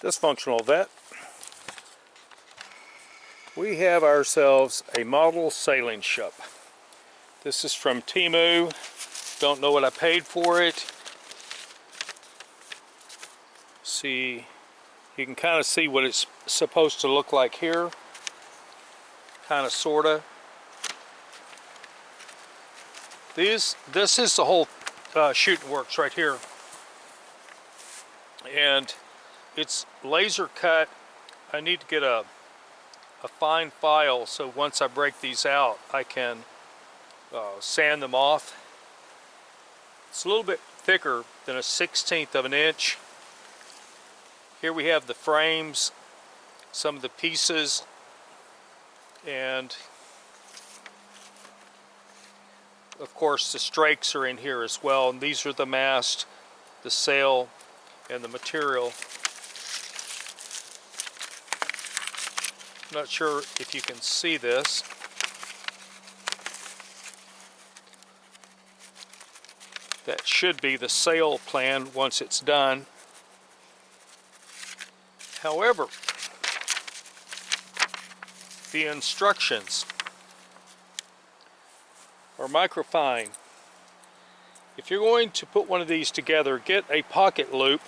Dysfunctional vet. We have ourselves a model sailing ship. This is from Temu. Don't know what I paid for it. See, you can kind of see what it's supposed to look like here. Kind of, sorta. This is the whole shooting works right here. And it's laser cut. I need to get a fine file so once I break these out I can sand them off. It's a little bit thicker than a 1/16 of an inch. Here we have the frames, some of the pieces, and of course the strakes are in here as well, and these are the mast, the sail, and the material. I'm not sure if you can see this. That should be the sail plan once it's done. However, the instructions are microfine. If you're going to put one of these together, get a pocket loop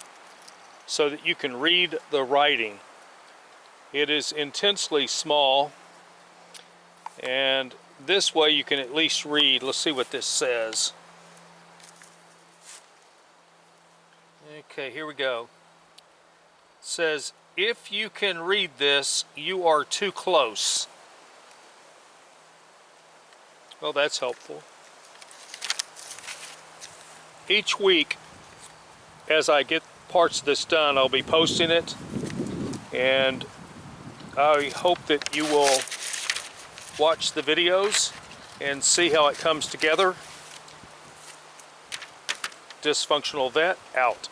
so that you can read the writing. It is intensely small, and this way you can at least read. Let's see what this says. Okay, here we go. It says, if you can read this, you are too close. Well, that's helpful. Each week, as I get parts of this done, I'll be posting it, and I hope that you will watch the videos and see how it comes together. Dysfunctional Vet, out.